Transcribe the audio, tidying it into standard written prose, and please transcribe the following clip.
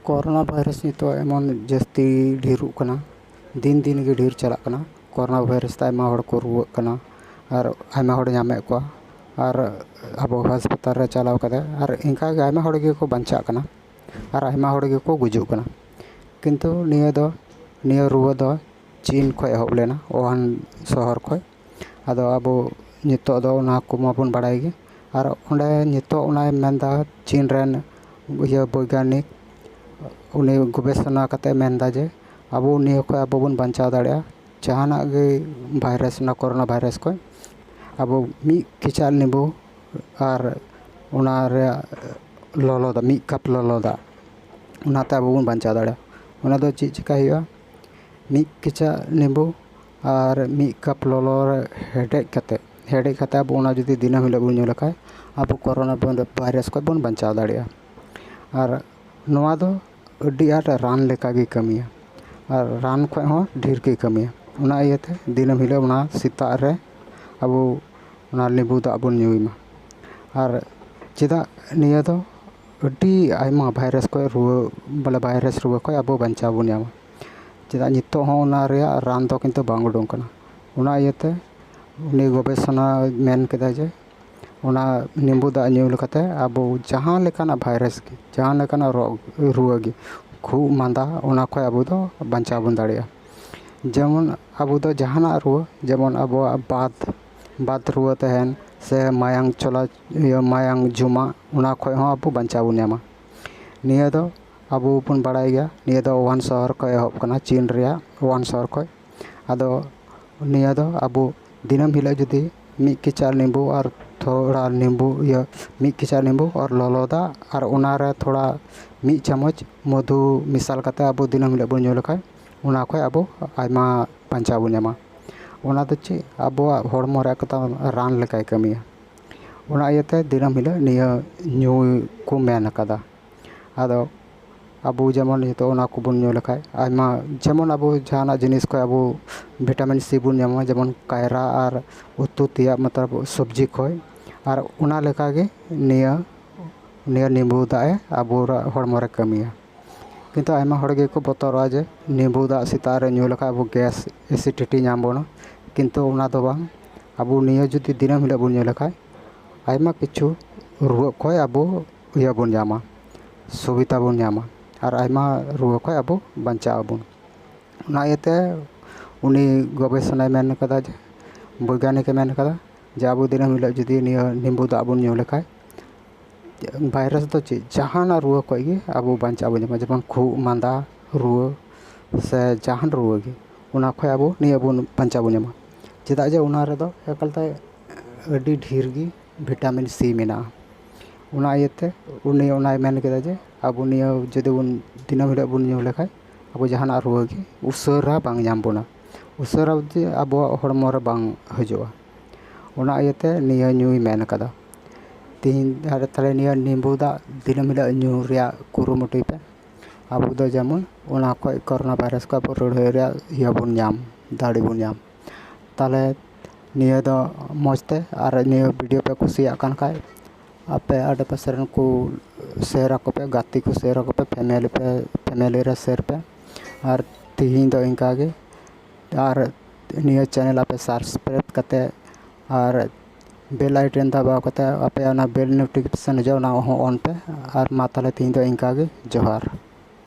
Corona virus नितो एमन जस्ती ढेरुक कना दिन दिन गे ढेर चलाक कना। कोरोना भाइरस ते आयमा हड़ को रुवाक कना और आयमा हड़ ᱧᱟᱢᱮᱫ ᱠᱚᱣᱟ और अब हस्पताल रे चलाव कते और इनका गे आयमा हड़ गे को बंचाक कना और आयमा हड़ गे को गुजुक कना। किंतु निया रुवा दो चीन खो एहब लेना ओहान शहर खो आदो अब नितो दो ओना को माबोन बाड़ाय गे और ओंडे नितो ओनाय मेनदा चीन रेन वैज्ञानिक उनी गवेषणा कते मेनदा जे अब निया खो अब बोन बंचाव दाड़िया जहाना गे भाइरस ना कोरोना भाइरस को अब मी किचाल निबो और ओना रे ललो दा मी कप ललो दा ओनाते अब बोन बंचाव दाड़िया ओना दो चीज चिका हुआ मी किचा निबो और मी कप ललो हेडेज कते अब ओना जुदी दिनम हिलो बोन लखाय अब कोरोना भाइरस को बोन बंचाव दाड़िया और नोआ दो अड्डी आट रान लेका गे कमिया और रान खो हो ढेर के कमिया ओना इयते दिनम हिलो ओना सेता रे अब ओना नींबू दाग बोन ᱧᱩᱭ और चेदा निया दो अड्डी आयमा भाइरस को रुवा बोले भाइरस रुवा को अब बंचाव बोन ᱧᱟᱢᱟ चेदा नितो हो ओना रेया रान दो किंतु बांग उडुंग कना ओना इयते उनी गवेषणा मेन केदा जे ओना नींबू दाग ᱧᱩ लेकाते अब जहां लेकाना भाइरस के जहां लेकाना रुवा गे खूब मांदा ओना खो अब दो बंचाव बोन दाड़िया जेमन अब दो जहाना रुवा जेमन अब बात रुवा तहन से मायांग चला मायांग जुमा ओना खो हो अब बंचाव बोन ᱧᱟᱢᱟ निया दो अब बोन बाड़ाय गया निया दो ओहान शहर को एहब कना चीन रेया ओहान शहर को आदो निया दो अब दिनम हिलो जुदी मी किचाल नींबू और थोड़ा नींबू मी किचा नींबू और ललो दा और ओना रे थोड़ा मी चामच मधु मिसाल कते अब दिनम हिलो बोन ᱧᱩ लेखाय ओना खो अब आयमा बंचाव बोन ᱧᱟᱢᱟ ओना दो चे अब हड़मो रे कता रान लेकाय कमिया ओना इयते दिनम हिलो निया ᱧᱩ को मेन कदा आदो अब जेमन नितो ओना को बोन ᱧᱩ लेखाय आयमा जेमन अब जहाना जिनिस को अब विटामिन सी बोन ᱧᱟᱢᱟ जेमन कायरा और उतु तिया मतलब सब्जी खो और ओना लेका गे निया नींबू दाए अब हड़मो रे कमिया किंतु आयमा हड़ गे को बतरवा जे नींबू दाग सेता रे ᱧᱩ लेखाय अब गैस एसिडिटी ᱧᱟᱢ बोना किंतु ओना दो बांग अब निया जुदी दिनम हिलो बोन ᱧᱩ लेखाय आयमा किछु रुवा खो अब इया बोन ᱧᱟᱢᱟ सुविधा बोन ᱧᱟᱢᱟ और आयमा रुवा खो अब बंचाव बोन ओना इयते उनी गवेषणा मेन कदा जे वैज्ञानिक मेन कदा जे अब दिनम हिलो जुदी निया नींबू दाग बोन ᱧᱩ लेखाय भाइरस दो चे जहाना रुवा को गे अब बंचाव बोन ᱧᱟᱢᱟ जेमन खूब मांदा रुवा से जहान रुवा गे ओना खो अब निया बोन बंचाव बोन ᱧᱟᱢᱟ चेदा जे ओना रे दो एकलते अड्डी ढेर गे विटामिन सी मेना ओना इयते उनी ओना मेन केदा जे अब निया जुदी बोन दिनम हिलो बोन ᱧᱩ लेखाय अब जहाना रुवा गे उसरा बांग ᱧᱟᱢ बोना उसरा जे अब हड़मो रे बांग हजोआ ओना इयते निया ᱧᱩᱭ मेन कदा तीन ताले निया नींबू दाग दिनम हिलो ᱧᱩ रेया कुरुमुटुय पे अब दो जेमन ओना खो कोरोना भाइरस को अब लड़ाई रेया इया बोन ᱧᱟᱢ दाड़ी बोन ᱧाम ताले निया दो मजते और निया वीडियो पे कुसिया कान खाय आपे आडे पासे रन को शेयर को पे गाती को शेयर को पे फैमिली रे शेयर पे और तीन दो इनका गे और निया चैनल आपे सब्सक्राइब कते और बेल आइकन दबाव कते आपे बेल नोटिफिकेशन जो ना ऑन पे और मा ताले तीन दो इनका गे जोहार।